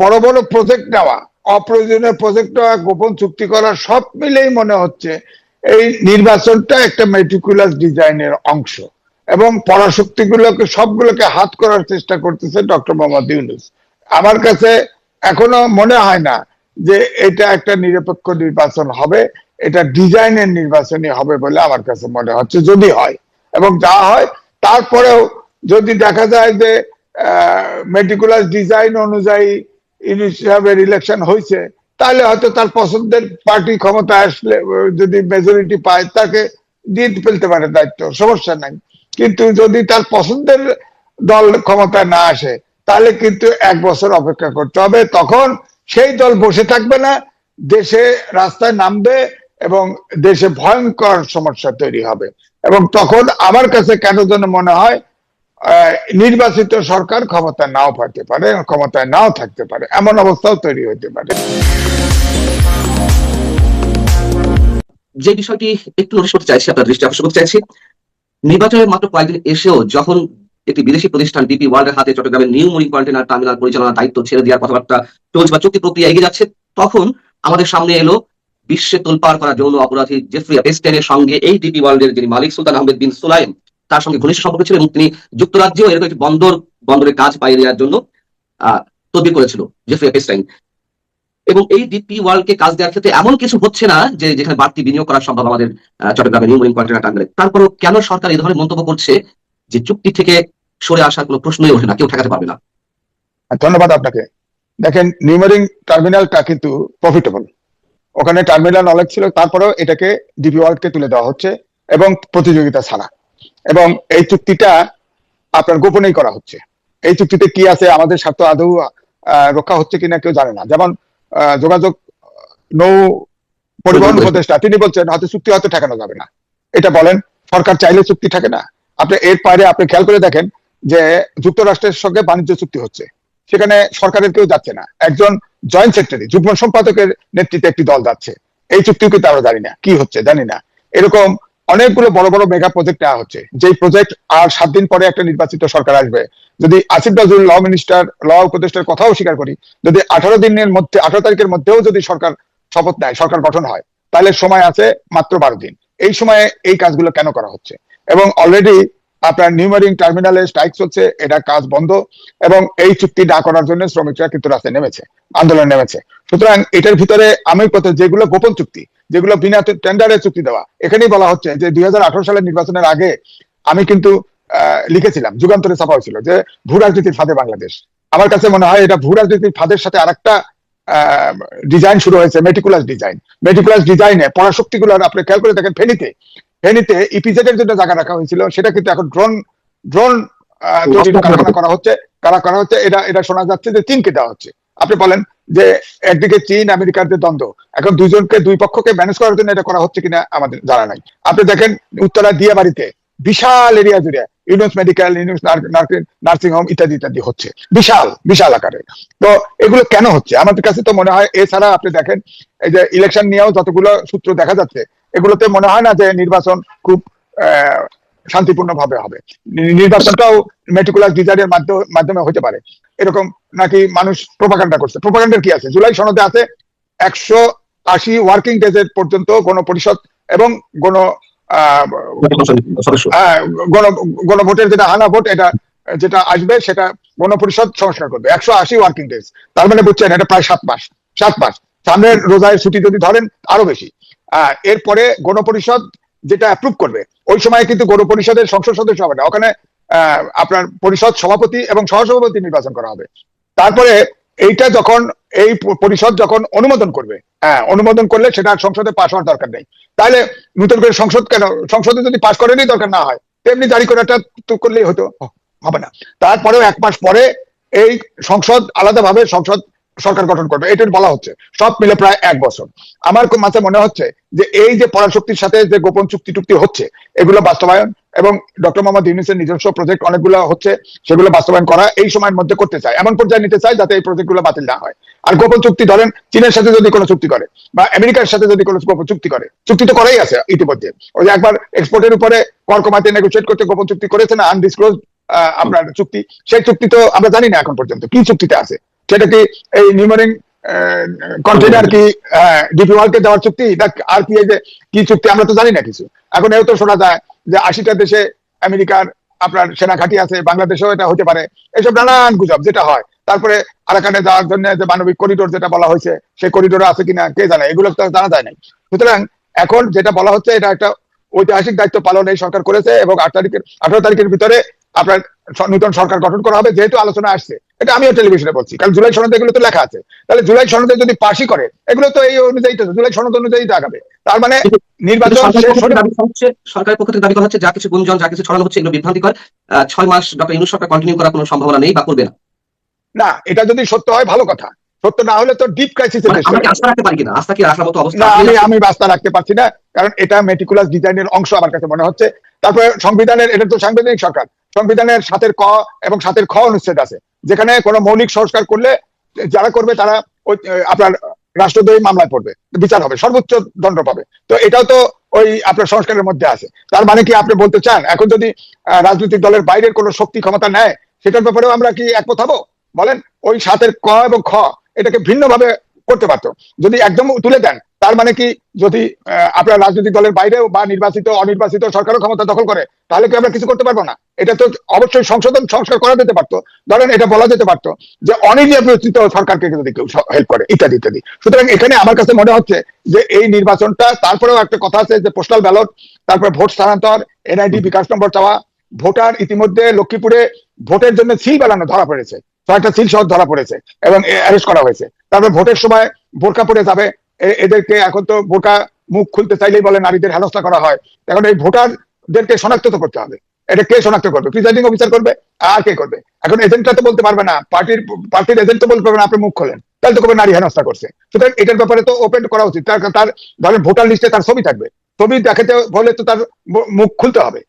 বড় বড় প্রজেক্ট নেওয়া, অপ্রয়োজনীয় প্রজেক্ট নেওয়া, গোপন চুক্তি করা, সব মিলেই মনে হচ্ছে এই নির্বাচনটা একটা মেটিকুলাস ডিজাইনের অংশ এবং পরাশক্তিগুলোকে সবগুলোকে হাত করার চেষ্টা করতেছে ডক্টর মোহাম্মদ ইউনূস। আমার কাছে এখনো মনে হয় না যে এটা একটা নিরপেক্ষ নির্বাচন হবে, এটা ডিজাইনের নির্বাচনই হবে বলে আমার কাছে মনে হচ্ছে, যদি হয়। এবং যা হয় তারপরেও যদি দেখা যায় যে মেটিকুলাস ডিজাইন অনুযায়ী ইউনূস সাহেবের ইলেকশন হয়েছে, তাহলে হয়তো তার পছন্দের পার্টি ক্ষমতায় আসলে যদি মেজরিটি পায় তাকে দিয়ে ফেলতে পারে দায়িত্ব, সমস্যা নাই। কিন্তু যদি তার পছন্দের দল ক্ষমতায় না আসে তাহলে কিন্তু 1 বছর অপেক্ষা করতে হবে। তখন সেই দল বসে থাকবে না, দেশে রাস্তায় নামবে এবং দেশে ভয়ঙ্কর সমস্যা তৈরি হবে। এবং তখন আমার কাছে কেন যেন মনে হয় নির্বাচিত সরকার ক্ষমতায় নাও পারতে পারে, ক্ষমতায় নাও থাকতে পারে, এমন অবস্থাও তৈরি হতে পারে। যে বিষয়টি একটু নোটিশ করতে চাইছি, আপনার দৃষ্টি আকর্ষণ করতে চাইছি, নির্বাচনের মাত্র কয়েকদিন এসেও যখন একটি বিদেশি প্রতিষ্ঠান ডিপি ওয়ার্ল্ডের হাতে চট্টগ্রামের নিউ মরিন কন্টেনার টার্মিনাল পরিচালনার দায়িত্ব ছেড়ে দেওয়ার কথাবার্তা চলছে বা চুক্তি প্রক্রিয়া এগিয়ে যাচ্ছে, তখন আমাদের সামনে এলো বিশ্বে তোলপাড় করা যৌন অপরাধী জেফ্রি এপস্টাইনের সঙ্গে এই ডিপি ওয়ার্ল্ডের যিনি মালিক সুলতান আহমেদ বিন সুলাইম, তার সঙ্গে ঘনিষ্ঠ সম্পর্ক ছিল এবং তিনি যুক্তরাজ্যেও এরকম একটি বন্দরে কাজ পাইয়ে দেওয়ার জন্য তদবির করেছিল জেফ্রি এপস্টাইন। এবং এই ডিপি ওয়ার্ল্ডকে কাজ দেওয়ার ক্ষেত্রে এমন কিছু হচ্ছে না যে যেখানে বাড়তি বিনিয়োগ করা সম্ভব আমাদের চট্টগ্রামের নিউ মরিন কন্টেনার টার্মিনালে। তারপরেও কেন সরকার এই ধরনের মন্তব্য করছে যে চুক্তি থেকে সরে আসার কোনো প্রশ্নই ওঠে না, কেউ ঠেকাতে পারবে না? ধন্যবাদ আপনাকে। দেখেন, নিউ মরিন টার্মিনালটা কিন্তু প্রফিটেবল, ওখানে টার্মিনাল অনেক ছিল, তারপরেও এটাকে ডিপি ওয়ার্ল্ডকে তুলে দেওয়া হচ্ছে এবং প্রতিযোগিতা ছাড়া। এবং এই চুক্তিটা আপনার গোপনেই করা হচ্ছে। এই চুক্তিতে কি আছে, আমাদের স্বার্থ আদৌ রক্ষা হচ্ছে কিনা কেউ জানে না। যেমন যোগাযোগ নৌ পরিবহন উপদেষ্টা তিনি বলছেন হয়তো চুক্তি হয়তো ঠেকানো যাবে না। এটা বলেন, সরকার চাইলে চুক্তি থাকে না? আপনি এর বাইরে আপনি খেয়াল করে দেখেন যে যুক্তরাষ্ট্রের সঙ্গে বাণিজ্য চুক্তি হচ্ছে, সেখানে সরকারের কেউ যাচ্ছে না, একজন জয়েন্ট সেক্রেটারি যুগ্ম সম্পাদকের নেতৃত্বে একটি দল যাচ্ছে। এই চুক্তিও কিন্তু আমরা জানি না কি হচ্ছে, জানি না। এরকম অনেকগুলো বড় বড় মেগা প্রজেক্ট নেওয়া হচ্ছে, যেই প্রজেক্ট আর 7 দিন পরে একটা নির্বাচিত সরকার আসবে। যদি আসিফ নজরুল ল মিনিস্টার, ল উপদেষ্টার কথাও স্বীকার করি, যদি 18 তারিখের মধ্যেও যদি সরকার শপথ নেয়, সরকার গঠন হয়, তাহলে সময় আছে মাত্র 12 দিন। এই সময়ে এই কাজগুলো কেন করা হচ্ছে? এবং অলরেডি আপনার নিউ মরিন টার্মিনালে স্ট্রাইক চলছে, এটা কাজ বন্ধ। এবং এই চুক্তি না করার জন্য শ্রমিকরা কিন্তু রাস্তায় নেমেছে, আন্দোলনে নেমেছে। সুতরাং এটার ভিতরে আমি যেগুলো গোপন চুক্তি, যেগুলো বিনা টেন্ডারে চুক্তি দেওয়া, এখানেই বলা হচ্ছে যে 2018 সালের নির্বাচনের আগে আমি কিন্তু লিখেছিলাম, যুগান্তরে ছাপা হয়েছিল যে ভূ রাজনীতির ফাঁদে বাংলাদেশ। আমার কাছে মনে হয় এটা ভূ রাজনীতির ফাঁদের সাথে আরেকটা ডিজাইন শুরু হয়েছে, মেটিকুলাস ডিজাইন। মেটিকুলাস ডিজাইনে পরাশক্তিগুলো আপনি খেয়াল করে দেখেন, ফেনীতে ইপিজেড এর জন্য জায়গা রাখা হয়েছিল, সেটা কিন্তু এখন ড্রোন তৈরির কারখানা করা হচ্ছে, এটা শোনা যাচ্ছে যে চীনকে দেওয়া হচ্ছে। আপনি বলেন যে একদিকে চীন আমেরিকার দ্বন্দ্ব, এখন দুই পক্ষকে ম্যানেজ করার জন্য এটা করা হচ্ছে কিনা আমাদের জানা নাই। আপনি দেখেন উত্তরা দিয়াবাড়িতে বিশাল এরিয়া জুড়ে Yunus medical, Yunus nursing home ইত্যাদি ইত্যাদি হচ্ছে, বিশাল আকারে। তো এগুলো কেন হচ্ছে আমাদের কাছে তো মনে হয়, এছাড়া আপনি দেখেন এই যে ইলেকশন নিয়েও যতগুলো সূত্র দেখা যাচ্ছে, এগুলোতে মনে হয় না যে নির্বাচন খুব শান্তিপূর্ণ ভাবে হবে। নির্বাচনটাও মেটিকুলাস ডিজাইনের মাধ্যমে হতে পারে, এরকম নাকি মানুষ প্রোপাগান্ডা করছে। প্রোপাগান্ডার কি আছে? জুলাই সনদে আছে 180 ওয়ার্কিং ডেজ পর্যন্ত গণপরিষদ এবং গণভোটের যেটা আনা ভোট, এটা যেটা আসবে সেটা গণপরিষদ সংস্কার করবে 180 ওয়ার্কিং ডেজ। তার মানে বুঝছেন এটা প্রায় 7 মাস। সামনের রোজায় ছুটি যদি ধরেন আরো বেশি। এরপরে গণপরিষদ যেটা অ্যাপ্রুভ করবে, ওই সময় কিন্তু গণপরিষদের সংসদ সদস্য হবে না, ওখানে আপনার পরিষদ সভাপতি এবং সহসভাপতি নির্বাচন করা হবে। তারপরে এইটা যখন এই পরিষদ যখন অনুমোদন করবে, অনুমোদন করলে সেটা সংসদে পাশ হওয়ার দরকার নেই। তাহলে নতুন করে সংসদ কেন? সংসদে যদি পাশ করেনই দরকার না হয়, তেমনি জারি করাটা তো করলেই হতো, হবে না। তারপরেও 1 মাস পরে এই সংসদ আলাদাভাবে সরকার গঠন করবে, এটা বলা হচ্ছে। সব মিলে প্রায় 1 বছর। আমার মাঝে মনে হচ্ছে যে এই যে পরাশক্তির সাথে যে গোপন চুক্তি হচ্ছে, এগুলো বাস্তবায়ন এবং ডক্টর মোহাম্মদ ইউনূসের নিজস্ব প্রজেক্ট অনেকগুলো হচ্ছে, সেগুলো বাস্তবায়ন করা এই সময়ের মধ্যে করতে চায়, এমন পর্যায়ে নিতে চায় যাতে এই প্রজেক্টগুলো বাতিল না হয়। আর গোপন চুক্তি ধরেন চীনের সাথে যদি কোনো চুক্তি করে বা আমেরিকার সাথে যদি কোনো গোপন চুক্তি করে, চুক্তি তো করাই আছে ইতিমধ্যে। ওই যে একবার এক্সপোর্টের উপরে কর কমাতে নেগোশিয়েট করতে গোপন চুক্তি করেছে না, আনডিসক্লোজ আপনার চুক্তি। সেই চুক্তি তো আমরা জানি না এখন পর্যন্ত কি চুক্তিতে আছে। সেটা কি এই নিউমারিং কন্টেইনার কি ডিপি ওয়ার্ল্ডকে দেওয়ার চুক্তি, আর কি, এই যে কি চুক্তি আমরা তো জানি না কিছু। এখন এও তো শোনা যায় যে 80টা দেশে আমেরিকার আপনার সেনা ঘাঁটি আছে, বাংলাদেশেও এটা হতে পারে, এসব নানান গুজব যেটা হয়। তারপরে আরাকানে যাওয়ার জন্য যে মানবিক করিডোর যেটা বলা হয়েছে, সেই করিডোরে আছে কিনা কে জানে, এগুলো তো জানা যায় নাই। সুতরাং এখন যেটা বলা হচ্ছে এটা একটা ঐতিহাসিক দায়িত্ব পালন এই সরকার করেছে, এবং 18 তারিখের ভিতরে আপনার নতুন সরকার গঠন করা হবে, যেহেতু আলোচনা আসছে। এটা আমিও টেলিভিশনে বলছি, কারণ জুলাই সনদে এগুলো তো লেখা আছে। তাহলে জুলাই সনদে যদি পাশই করে, এগুলো তো এই অনুযায়ী তো জুলাই সনদ অনুযায়ী আগাবে। তার মানে নির্বাচন সরকারের পক্ষ থেকে দাবি করা হচ্ছে যা কিছু গুঞ্জন, যা কিছু ছড়ানো হচ্ছে, এগুলো বিভ্রান্তিকর। 6 মাস ডক্টর ইউনূস সরকার কন্টিনিউ করার কোনো সম্ভাবনা নেই বা করবে না। না, এটা যদি সত্য হয় ভালো কথা, সত্য না হলে তো ডিপ ক্রাইসিসে দেশ আমরা কি আস্থা রাখতে পারি কিনা? আস্থা কি রাখার মতো অবস্থা? না, আমি আস্থা রাখতে পারছি না, কারণ এটা মেটিকুলাস ডিজাইনের অংশ আমার কাছে মনে হচ্ছে। তারপরে সংবিধানের, এটা তো সাংবিধানিক সরকার, সংবিধানের 7 ক এবং 7 খ অনুচ্ছেদ আছে, যেখানে কোনো মৌলিক সংস্কার করলে যারা করবে তারা আপনার রাষ্ট্রদ্রোহী মামলায় পড়বে, বিচার হবে, সর্বোচ্চ দণ্ড পাবে। তো এটাও তো ওই আপনার সংস্কারের মধ্যে আছে। তার মানে কি আপনি বলতে চান এখন যদি রাজনৈতিক দলের বাইরের কোনো শক্তি ক্ষমতা নেয়, সেটার ব্যাপারেও আমরা কি একমত হবো? বলেন, ওই 7 ক এবং খ এটাকে ভিন্নভাবে করতে পারতো। যদি একদম তুলে দেন, তার মানে কি যদি আপনার রাজনৈতিক দলের বাইরেও বা নির্বাচিত অনির্বাচিত সরকারও ক্ষমতা দখল করে, তাহলে কি আমরা কিছু করতে পারবো না? এটা তো অবশ্যই সংস্কার করা যেতে পারতো। ধরেন এটা বলা যেতে পারতো যে অনির্বাচিত সরকারকে যদি কেউ হেল্প করে, ইত্যাদি ইত্যাদি। সুতরাং এখানে আমার কাছে মনে হচ্ছে যে এই নির্বাচনটা, তারপরেও একটা কথা আছে যে পোস্টাল ব্যালট, তারপরে ভোট স্থানান্তর, এনআইডি বিকাশ নম্বর চাওয়া, ভোটার ইতিমধ্যে লক্ষ্মীপুরে ভোটের জন্য সিল বানানো ধরা পড়েছে, 6টা সিল শহর ধরা পড়েছে এবং অ্যারেস্ট করা হয়েছে। তারপরে ভোটের সময় বোরকা পরে যাবে, এদেরকে এখন তো বোরকা মুখ খুলতে চাইলেই বলে নারীদের হেনস্থা করা হয়। এখন এই ভোটারদেরকে শনাক্ত তো করতে হবে। এটা কে শনাক্ত করবে? প্রিজাইডিং অফিসার করবে, আর কে করবে? এখন এজেন্টটা তো বলতে পারবে না, পার্টির এজেন্ট তো বলতে পারবে না আপনি মুখ খোলেন, তাহলে তো কবে নারী হেনস্থা করছে। সুতরাং এটার ব্যাপারে তো ওপেন করা উচিত। তার ধরেন ভোটার লিস্টে তার ছবি থাকবে, ছবি দেখাতে হলে তো তার মুখ খুলতে হবে,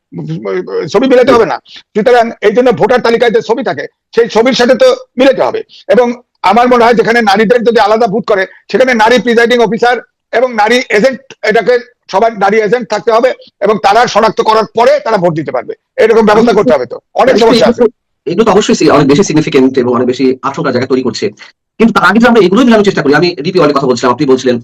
ছবি মিলাতে হবে না। সুতরাং এই জন্য ভোটার তালিকায় যে ছবি থাকে, সেই ছবির সাথে তো মিলাতে হবে। এবং আমার মনে হয় যেখানে নারীদের যদি আলাদা বুথ করে, সেখানে নারী প্রিজাইডিং অফিসার এবং নারী এজেন্ট, এটাকে সবার নারী এজেন্ট থাকতে হবে, এবং তারা শনাক্ত করার পরে তারা ভোট দিতে পারবে, এরকম ব্যবস্থা করতে হবে। তো অনেক সমস্যা আছে, এগুলো তো অবশ্যই অনেক বেশি সিগনিফিকেন্ট এবং অনেক বেশি আশঙ্কার জায়গা তৈরি করছে। কিন্তু তার আগে যে আমরা এগুলোই মিলানোর চেষ্টা করি, আমি ডিপি ওয়ার্ল্ডের কথা বলছিলাম, আপনি বলছিলেন,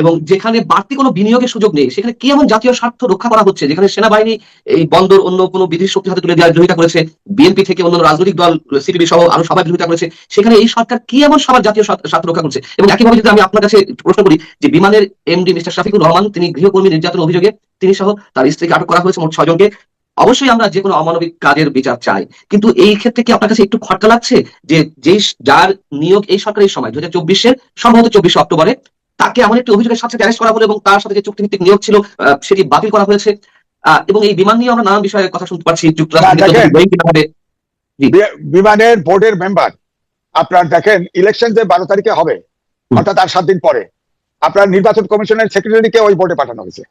এবং যেখানে বাড়তি কোনো বিনিয়োগের সুযোগ নেই, সেখানে কি এমন জাতীয় স্বার্থ রক্ষা করা হচ্ছে যেখানে সেনাবাহিনী এই বন্দর অন্য কোনো বিদেশি শক্তির হাতে তুলে দেওয়ার বিরোধিতা করেছে, বিএনপি থেকে অন্য রাজনৈতিক দল সিপিবি সহ আরো সবাই বিরোধিতা করেছে, সেখানে এই সরকার কি এমন সবার জাতীয় স্বার্থ রক্ষা করছে? এবং একইভাবে যদি আমি আপনার কাছে প্রশ্ন করি যে বিমানের এমডি মিস্টার শফিকুর রহমান, তিনি গৃহকর্মী নির্যাতন অভিযোগে তিনি সহ তার স্ত্রীকে আটক করা হয়েছে, মোট 6 জনকে। অবশ্যই আমরা যে কোনো অমানবিক কাজের বিচার চাই, কিন্তু এই ক্ষেত্রে কি আপনার কাছে একটু খটকা লাগছে যে যার নিয়োগ এই সরকারের সময় 2024-এর সম্ভবত 24 অক্টোবরে, তাকে এমন একটি অভিযোগের সাথে অ্যারেস্ট করা হলো এবং তার সাথে যে চুক্তিভিত্তিক নিয়োগ ছিল সেটি বাতিল করা হয়েছে, এবং এই বিমান নিয়ে আমরা নানান বিষয়ে কথা শুনতে পাচ্ছি, বিমানের বোর্ডের মেম্বার আপনার দেখেন, ইলেকশন যে 12 তারিখে হবে, অর্থাৎ আর 7 দিন পরে, আপনার নির্বাচন কমিশনের সেক্রেটারিকে ওই বোর্ডে পাঠানো হয়েছে,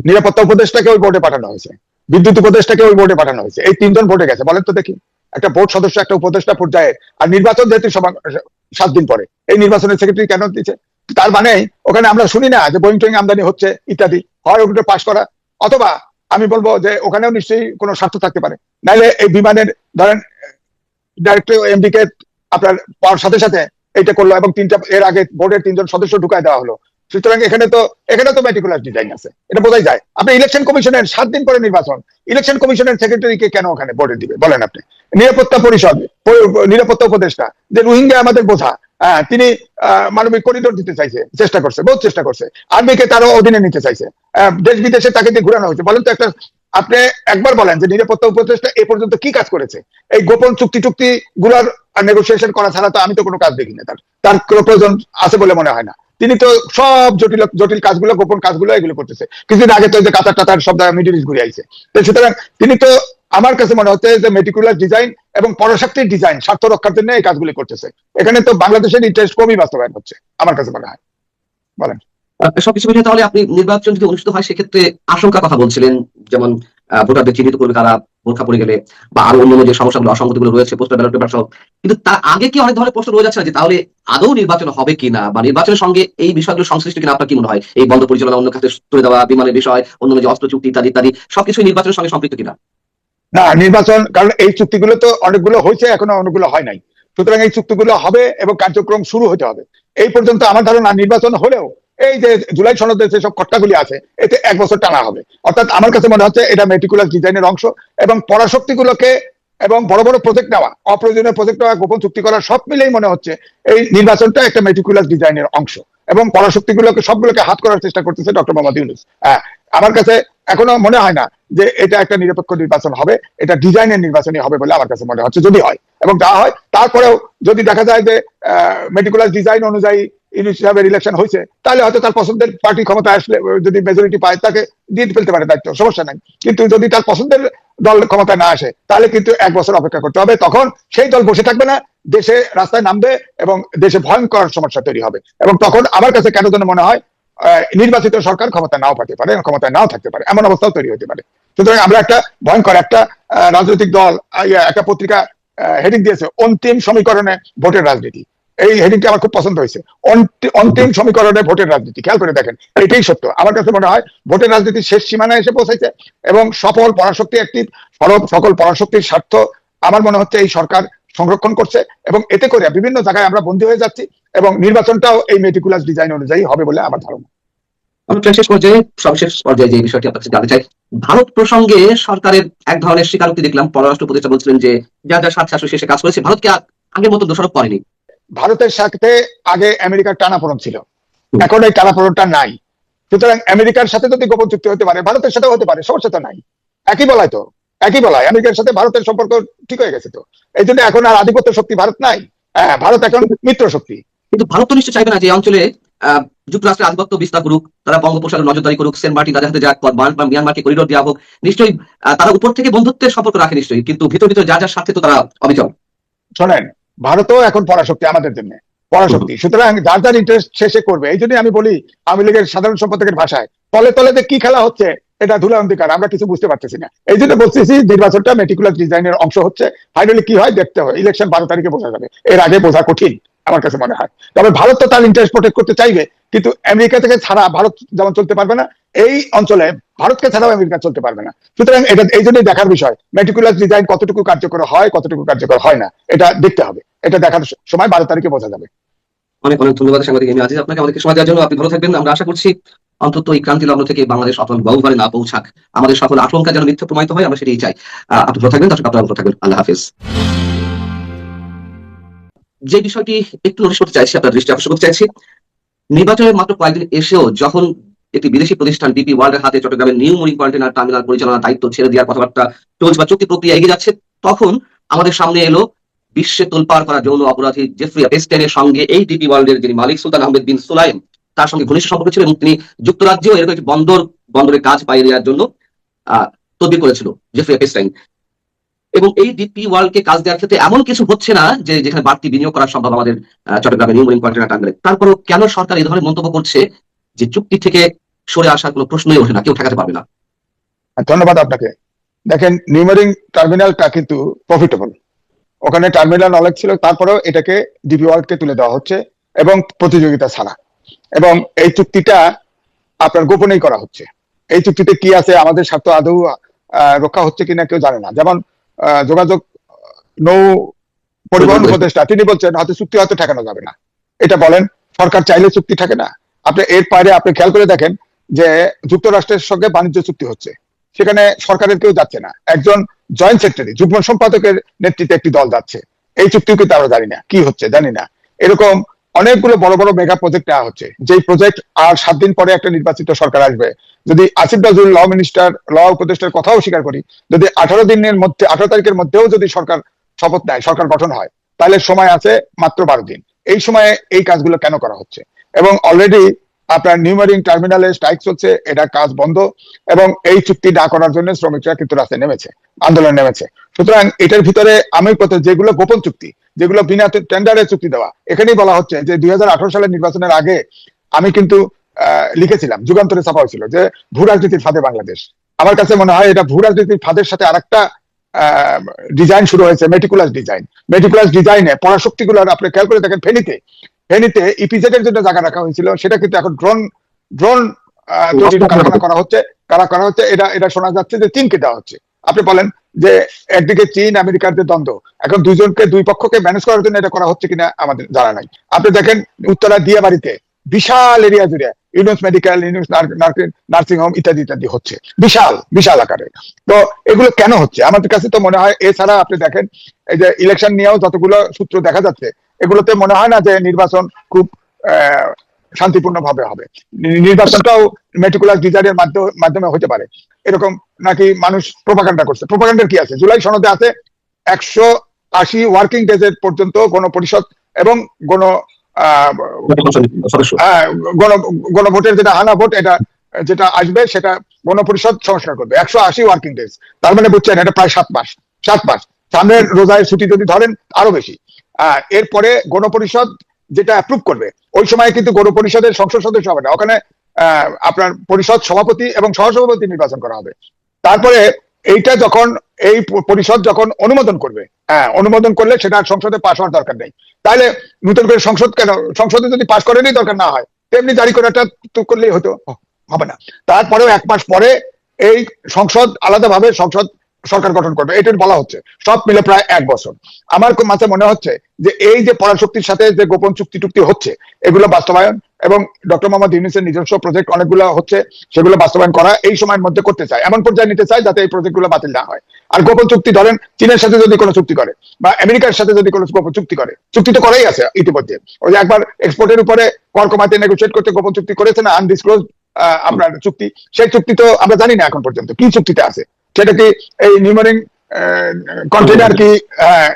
নিরাপত্তা উপদেষ্টাকে ওই বোর্ডে পাঠানো হয়েছে, বিদ্যুৎ উপদেষ্টাকে ওই বোর্ডে পাঠানো হয়েছে। এই 3 জন বোর্ডে গেছে, বলেন তো দেখি, একটা বোর্ড সদস্য একটা উপদেষ্টা পর্যায়ে। আর নির্বাচন যেহেতু 7 দিন পরে, এই নির্বাচনের সেক্রেটারি কেন দিচ্ছে? তার মানে ওখানে আমরা শুনি না যে বোয়িং টোয়িং আমদানি হচ্ছে ইত্যাদি, হয় ওগুলো পাশ করা, অথবা আমি বলবো যে ওখানেও নিশ্চয়ই কোনো স্বার্থ থাকতে পারে। নাইলে এই বিমানের ধরেন ডাইরেক্টর এমডি কে আপনার পাওয়ার সাথে সাথে এইটা করলো, এবং এর আগে বোর্ডের 3 জন সদস্য ঢুকায় দেওয়া হলো। সুতরাং এখানে তো মেটিকুলাস ডিজাইন আছে, এটা বোঝাই যায়। আপনি ইলেকশন কমিশনের 7 দিন পরে নির্বাচন, ইলেকশন কমিশনের সেক্রেটারিকে কেন ওখানে বোর্ডে দিবে বলেন আপনি? নিরাপত্তা পরিষদ, নিরাপত্তা উপদেষ্টা, যে রোহিঙ্গা আমাদের বোঝা, তিনি মানবিক করিডোর দিতে চাইছে, চেষ্টা করছে, বহুত চেষ্টা করছে, আর্মিকে তারও অধীনে নিতে চাইছে, দেশ বিদেশে তাকে দিয়ে ঘুরানো হয়েছে। বলেন তো একটা, আপনি একবার বলেন যে নিরাপত্তা উপদেষ্টা এ পর্যন্ত কি কাজ করেছে? এই গোপন চুক্তি গুলার নেগোসিয়েশন করা ছাড়া তো আমি তো কোনো কাজ দেখি না তার কোনো প্রয়োজন আছে বলে মনে হয় না। তিনি তো সব জটিল কাজগুলো, গোপন কাজগুলো এগুলো করতেছে। কিছুদিন আগে তো যে কাতার টাতার সব মিডল ইস্ট ঘুরে আইছে। সুতরাং তিনি তো, আমার কাছে মনে হচ্ছে যে মেটিকুলাস ডিজাইন এবং পরশক্তির ডিজাইন স্বার্থ রক্ষার জন্য এই কাজগুলি করতেছে। এখানে তো বাংলাদেশের ইন্টারেস্ট কমই বাস্তবায়ন হচ্ছে আমার কাছে মনে হয়। বলেন। সবকিছু মিলিয়ে তাহলে আপনি নির্বাচন যদি অনুষ্ঠিত হয় সেক্ষেত্রে আশঙ্কার কথা বলছিলেন, যেমন ভোটারদের চিহ্নিত করবে তারা বোরকা পরে গেলে, বা আরো অন্যান্য যে সমস্যাগুলো অসঙ্গতিগুলো রয়েছে পোস্টাল ব্যালট পেপার সহ। কিন্তু তার আগে কি অনেক ধরনের প্রশ্ন রয়ে যাচ্ছে না যে তাহলে আদৌ নির্বাচন হবে কিনা, বা নির্বাচনের সঙ্গে এই বিষয়গুলো সংশ্লিষ্ট কিনা? আপনার কি মনে হয় এই বন্ধ পরিচালনা, অন্য খাতে তুলে দেওয়া, বিমানের বিষয়, অন্যান্য যে অস্ত্র চুক্তি ইত্যাদি ইত্যাদি সবকিছু নির্বাচনের সঙ্গে সম্পৃক্ত কিনা? না, নির্বাচন, কারণ এই চুক্তিগুলো তো অনেকগুলো হয়েছে, এখনো অনেকগুলো হয় নাই। সুতরাং এই চুক্তিগুলো হবে এবং কার্যক্রম শুরু হতে হবে। এই পর্যন্ত আমার ধারণা নির্বাচন হলেও এই যে জুলাই সনদের যেসব কট্টাগুলি আছে এতে 1 বছর টানা হবে। অর্থাৎ আমার কাছে মনে হচ্ছে এটা মেটিকুলাস ডিজাইনের অংশ এবং পরাশক্তিগুলোকে এবং বড় বড় প্রজেক্ট নেওয়া, অপ্রয়োজনীয় প্রজেক্ট নেওয়া, গোপন চুক্তি করা সব মিলেই মনে হচ্ছে এই নির্বাচনটা একটা মেটিকুলাস ডিজাইনের অংশ এবং পরাশক্তিগুলোকে সবগুলোকে হাত করার চেষ্টা করতেছে ডক্টর মোহাম্মদ ইউনূস। আমার কাছে এখনো মনে হয় না যে এটা একটা নিরপেক্ষ নির্বাচন হবে, এটা ডিজাইনের নির্বাচনই হবে বলে আমার কাছে মনে হচ্ছে। যদি হয় এবং যা হয় তারপরেও যদি দেখা যায় যে মেটিকুলাস ডিজাইন অনুযায়ী ইউনূস সাহেবের ইলেকশন হয়েছে, তাহলে হয়তো তার পছন্দের পার্টি ক্ষমতা আসলে যদি মেজরিটি পায় তাকে দিয়ে ফেলতে পারে দায়িত্ব, সমস্যা নাই। কিন্তু যদি তার পছন্দের দল ক্ষমতায় না আসে তাহলে কিন্তু 1 বছর অপেক্ষা করতে হবে। তখন সেই দল বসে থাকবে না, দেশে রাস্তায় নামবে এবং দেশে ভয়ঙ্কর সমস্যা তৈরি হবে। এবং তখন আমার কাছে কেন যেন মনে হয় নির্বাচিত সরকার ক্ষমতা নাও পাতে পারে, ক্ষমতায় নাও থাকতে পারে, এমন অবস্থাও তৈরি হতে পারে। সুতরাং আমরা একটা ভয়ঙ্কর একটা রাজনৈতিক দল একটা পত্রিকা হেডিং দিয়েছে অন্তিম সমীকরণে ভোটের রাজনীতি। এই হেডিংটা আমার খুব পছন্দ হয়েছে, অন্তিম সমীকরণে ভোটের রাজনীতি। খেয়াল করে দেখেন, এটাই সত্য। আমার কাছে মনে হয় ভোটের রাজনীতির শেষ সীমানায় এসে পৌঁছেছে এবং সকল পরাশক্তির স্বার্থ আমার মনে হচ্ছে এই সরকার সংরক্ষণ করছে এবং এতে করে বিভিন্ন জায়গায় আমরা বন্দী হয়ে যাচ্ছি এবং নির্বাচনটাও এই মেটিকুলাস ডিজাইন অনুযায়ী হবে বলে আমার ধারণা। আমরা সর্বশেষ পর্যায়ে যে বিষয়টি আপনার কাছে জানতে চাই, ভারত প্রসঙ্গে সরকারের এক ধরনের স্বীকারোক্তি দেখলাম। পররাষ্ট্র উপদেষ্টা বলছিলেন যে যা যা স্বার্থে আসলে শেষে কাজ করেছে, ভারতকে আগের মতো দোষারোপ করেনি। ভারতের সাথে আগে আমেরিকার টানাপোড়েন ছিল, এখন এই টানাপোড়েনটা নাই। সুতরাং আমেরিকার সাথে যদি গোপন চুক্তি হতে পারে, ভারতের সাথেও হতে পারে, সমস্যা তো নাই। একই বলায় আমেরিকার সাথে ভারতের সম্পর্ক ঠিক হয়ে গেছে। তো এই জন্য এখন আর আধিপত্য শক্তি ভারত নাই, ভারত এখন মিত্র শক্তি। কিন্তু ভারত তো নিশ্চয় চাইবে না যে এই অঞ্চলে যুক্তরাষ্ট্রের আধিপত্য বিস্তার করুক, তারা বঙ্গোপসাগরে নজরদারি করুক, সেন্ট মার্টিন রাজার হাতে যাক, মিয়ানমারকে করিডোর দেওয়া হোক। নিশ্চয়ই তারা উপর থেকে বন্ধুত্বের সম্পর্ক রাখে নিশ্চয়ই, কিন্তু ভিতর ভিতর যা যার স্বার্থে তো তারা অবিচল। শোনেন, ভারতও এখন পরাশক্তি, আমাদের জন্য পরাশক্তি। সুতরাং যার যার ইন্টারেস্ট শেষে করবে। এই জন্য আমি বলি আওয়ামী লীগের সাধারণ সম্পাদকের ভাষায় তলে তলে যে কি খেলা হচ্ছে এটা ধুলা অন্ধকার, আমরা কিছু বুঝতে পারতেছি না। এই জন্য বলতেছি নির্বাচনটা মেটিকুলাস ডিজাইনের অংশ হচ্ছে। ফাইনালি কি হয় দেখতে হবে, ইলেকশন 12 তারিখে বোঝা যাবে, এর আগে বোঝা কঠিন আমার কাছে মনে হয়। তবে ভারত তো তার ইন্টারেস্ট প্রোটেক্ট করতে চাইবে, কিন্তু আমেরিকা থেকে ছাড়া ভারত যেমন চলতে পারবে না, এই অঞ্চলে ভারতকে ছাড়াও আমেরিকা চলতে পারবে না। সুতরাং এটা এই জন্যই দেখার বিষয় মেটিকুলাস ডিজাইন কতটুকু কার্যকর হয়, কতটুকু কার্যকর হয় না, এটা দেখতে হবে। এটা দেখার সময় 12 তারিখে বোঝা যাবে। অনেক অনেক ধন্যবাদ সাংবাদিক এমি আজিজ আপনাকে আমাদেরকে সময় দেওয়ার জন্য। আপনি ভালো থাকবেন। আমরা আশা করছি অন্তত এই ক্রান্তি লগ্ন থেকে বাংলাদেশ অতল বহুবারে না পৌঁছাক, আমাদের সকল আশঙ্কা যেন মিথ্যা প্রমাণিত হয়, আমরা সেটাই চাই। আপনি ভালো থাকবেন, দর্শক আপনারা ভালো থাকবেন। আল্লাহ হাফেজ। যে বিষয়টি একটু নোটিশ করতে চাইছি, আপনার দৃষ্টি আকর্ষণ করতে চাইছি, নির্বাচনের মাত্র কয়েকদিন এসেও যখন একটি বিদেশি প্রতিষ্ঠান ডিপি ওয়ার্ল্ডের হাতে চট্টগ্রামের নিউ মেরিন কন্টেইনার টার্মিনাল পরিচালনার দায়িত্ব ছেড়ে দেওয়ার কথাবার্তা চলছে বা চুক্তি প্রক্রিয়া এগিয়ে যাচ্ছে, তখন আমাদের সামনে এলো বিশ্বে তোলপাড় করা যৌন অপরাধী জেফ্রি এপস্টাইনের সঙ্গে এই ডিপি ওয়ার্ল্ডের যিনি মালিক সুলতান আহমেদ বিন সুলাইম, তার সঙ্গে ঘনিষ্ঠ সম্পর্ক ছিল এবং তিনি যুক্তরাজ্যেও এরকম একটি বন্দরের কাজ পাইয়ে দেওয়ার জন্য তদবির করেছিল জেফ্রি এপস্টাইন। এবং এই ডিপি ওয়ার্ল্ডকে কাজ দেওয়ার ক্ষেত্রে এমন কিছু হচ্ছে না যে যেখানে বাড়তি বিনিয়োগ করা সম্ভব আমাদের চট্টগ্রামের নিউ মেরিন কন্টেইনার টার্মিনালে। তারপরও কেন সরকার এই ধরনের মন্তব্য করছে যে চুক্তি থেকে সরে আসার কোনো প্রশ্নই ওঠে না, কেউ ঠেকাতে পারবে না? ধন্যবাদ আপনাকে। দেখেন, নিউ মেরিন টার্মিনালটা কিন্তু প্রফিটেবল, ওখানে টার্মিনাল অনেক ছিল, তারপরেও এটাকে ডিপি ওয়ার্ল্ডকে তুলে দেওয়া হচ্ছে এবং প্রতিযোগিতা ছাড়া। এবং এই চুক্তিটা আপনার গোপনেই করা হচ্ছে। এই চুক্তিতে কি আছে, আমাদের স্বার্থ আদৌ রক্ষা হচ্ছে কিনা কেউ জানে না। যেমন যোগাযোগ নৌ পরিবহন উপদেষ্টা তিনি বলছেন হয়তো চুক্তি হয়তো ঠেকানো যাবে না। এটা বলেন, সরকার চাইলে চুক্তি থাকে না। আপনি এর বাইরে আপনি খেয়াল করে দেখেন যে যুক্তরাষ্ট্রের সঙ্গে বাণিজ্য চুক্তি হচ্ছে, সেখানে সরকারের কেউ যাচ্ছে না, একজন জয়েন্ট সেক্রেটারি যুগ্ম সম্পাদকের নেতৃত্বে একটি দল যাচ্ছে। এই চুক্তিও কিন্তু আমরা জানি না কি হচ্ছে, জানি না। এরকম অনেকগুলো বড় বড় মেগা প্রজেক্ট নেওয়া হচ্ছে, যেই প্রজেক্ট আর 7 দিন পরে একটা নির্বাচিত সরকার আসবে। যদি আসিফ নজরুল ল উপদেষ্টার কথাও স্বীকার করি, যদি 18 তারিখের মধ্যেও যদি সরকার শপথ নেয়, সরকার গঠন হয়, তাহলে সময় আছে মাত্র 12 দিন। এই সময়ে এই কাজগুলো কেন করা হচ্ছে? এবং অলরেডি আপনার নিউ মেরিন টার্মিনালে স্ট্রাইক চলছে, এটা কাজ বন্ধ এবং এই চুক্তি না করার জন্য শ্রমিকরা কিন্তু রাস্তায় নেমেছে, আন্দোলন নেমেছে। সুতরাং এটার ভিতরে আমি যেগুলো গোপন চুক্তি, যেগুলো বিনা টেন্ডারে চুক্তি দেওয়া, এখানেই বলা হচ্ছে যে 2018 সালের নির্বাচনের আগে আমি কিন্তু লিখেছিলাম, যুগান্তরে ছাপা হয়েছিল যে ভূ রাজনীতির ফাঁদে বাংলাদেশ। আমার কাছে মনে হয় এটা ভূ রাজনীতির ফাঁদের সাথে আরেকটা ডিজাইন শুরু হয়েছে, মেটিকুলাস ডিজাইন। মেটিকুলাস ডিজাইনে পরাশক্তিগুলো আপনি খেয়াল করে দেখেন, ফেনীতে ইপিজেড এর জন্য জায়গা রাখা হয়েছিল, সেটা কিন্তু এখন ড্রোন তৈরির কারখানা করা হচ্ছে। এটা শোনা যাচ্ছে যে চীনকে দেওয়া হচ্ছে। আপনি বলেন যে একদিকে চীন আমেরিকার যে দ্বন্দ্ব, এখন দুই পক্ষকে ম্যানেজ করার জন্য এটা করা হচ্ছে কিনা আমাদের জানা নাই। আপনি দেখেন উত্তরা দিয়াবাড়িতে বিশাল এরিয়া জুড়ে Yunus medical, Yunus nursing home ইত্যাদি ইত্যাদি হচ্ছে বিশাল বিশাল আকারে। তো এগুলো কেন হচ্ছে আমাদের কাছে তো মনে হয়, এছাড়া আপনি দেখেন এই যে ইলেকশন নিয়েও যতগুলো সূত্র দেখা যাচ্ছে, এগুলোতে মনে হয় না যে নির্বাচন খুব শান্তিপূর্ণ ভাবে হবে। নির্বাচনটাও মেটিকুলাস ডিজাইনের মাধ্যমে হতে পারে, এরকম নাকি মানুষ প্রোপাগান্ডা করছে। প্রোপাগান্ডার কি আছে? জুলাই সনদে আছে 180 ওয়ার্কিং ডেজ এর পর্যন্ত গণপরিষদ এবং গণভোটের যেটা হানা ভোট, এটা যেটা আসবে সেটা গণপরিষদ সংস্কার করবে 180 ওয়ার্কিং ডেজ। তার মানে বুঝছেন এটা প্রায় 7 মাস। সামনের রোজায় ছুটি যদি ধরেন আরো বেশি। এরপরে গণপরিষদ যেটা অ্যাপ্রুভ করবে, ওই সময় কিন্তু গণপরিষদের সংসদ সদস্য হবে না, ওখানে আপনার পরিষদ সভাপতি এবং সহসভাপতি নির্বাচন করা হবে। তারপরে এইটা যখন এই পরিষদ যখন অনুমোদন করবে, অনুমোদন করলে সেটা সংসদে পাশ হওয়ার দরকার নেই। তাহলে নতুন করে সংসদ কেন? সংসদে যদি পাশ করেনই দরকার না হয়, তেমনি জারি করাটা তো করলেই হতো, হবে না। তারপরেও 1 মাস পরে এই সংসদ আলাদাভাবে সরকার গঠন করবে, এটা বলা হচ্ছে। সব মিলে প্রায় 1 বছর। আমার মাঝে মনে হচ্ছে যে এই যে পরাশক্তির সাথে যে গোপন চুক্তি হচ্ছে, এগুলো বাস্তবায়ন এবং ডক্টর মোহাম্মদ ইউনূসের নিজস্ব প্রজেক্ট অনেকগুলো হচ্ছে, সেগুলো বাস্তবায়ন করা এই সময়ের মধ্যে করতে চায়, এমন পর্যায়ে নিতে চায় যাতে এই প্রজেক্টগুলো বাতিল না হয়। আর গোপন চুক্তি ধরেন চীনের সাথে যদি কোনো চুক্তি করে বা আমেরিকার সাথে যদি কোনো গোপন চুক্তি করে, চুক্তি তো করাই আছে ইতিমধ্যে। ওই যে একবার এক্সপোর্টের উপরে কর কমাতে নেগোশিয়েট করতে গোপন চুক্তি করেছে না, আনডিসক্লোজ আপনার চুক্তি। সেই চুক্তি তো আমরা জানি না এখন পর্যন্ত কি চুক্তিতে আছে। সেটা কি এই নিউমারিং কন্টেইনার কি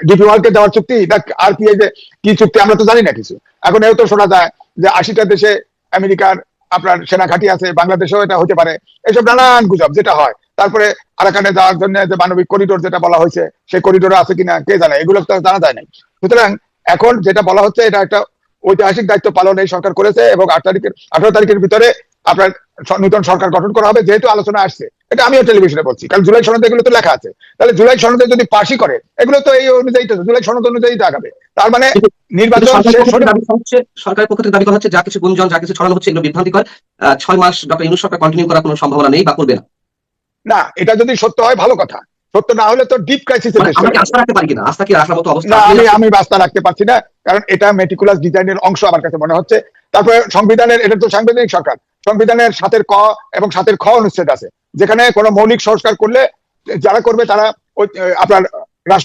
ডিপি ওয়ার্ল্ডকে দেওয়ার চুক্তি, আর কি এই যে কি চুক্তি আমরা তো জানি না কিছু। এখন এও তো শোনা যায় যে 80টা দেশে আমেরিকার আপনার সেনা ঘাঁটি আছে, বাংলাদেশেও এটা হতে পারে, এসব নানান গুজব যেটা হয়। তারপরে আরাকানে যাওয়ার জন্য যে মানবিক করিডোর যেটা বলা হয়েছে, সেই করিডোরে আছে কিনা কে জানে, এগুলো তো জানা যায় নাই। সুতরাং এখন যেটা বলা হচ্ছে এটা একটা ঐতিহাসিক দায়িত্ব পালন এই সরকার করেছে, এবং 18 তারিখের ভিতরে আপনার নতুন সরকার গঠন করা হবে, যেহেতু আলোচনা আসছে। এটা আমিও টেলিভিশনে বলছি, কারণ জুলাই সনদে এগুলো তো লেখা আছে। তাহলে জুলাই সনদে যদি পাশই করে, এগুলো তো এই অনুযায়ী তো জুলাই সনদ অনুযায়ী আগাবে। তার মানে নির্বাচন সরকারের পক্ষ থেকে দাবি করা হচ্ছে যা কিছু গুঞ্জন, যা কিছু ছড়ানো হচ্ছে, এগুলো বিভ্রান্তিকর। 6 মাস ডক্টর ইউনূস সরকার কন্টিনিউ করার কোনো সম্ভাবনা নেই বা করবে না। না, এটা যদি সত্য হয় ভালো কথা, সত্য না হলে তো ডিপ ক্রাইসিসে আমরা আস্থা রাখতে পারি কিনা? আস্থা কি রাখার মতো অবস্থা? না, আমি আস্থা রাখতে পারছি না, কারণ এটা মেটিকুলাস ডিজাইনের অংশ আমার কাছে মনে হচ্ছে। তারপরে সংবিধানের, এটা তো সাংবিধানিক সরকার, সংবিধানের 7 ক এবং 7 খ অনুচ্ছেদ আছে, যেখানে কোনো মৌলিক সংস্কার করলে যারা করবে তারা আপনার রাষ্ট্র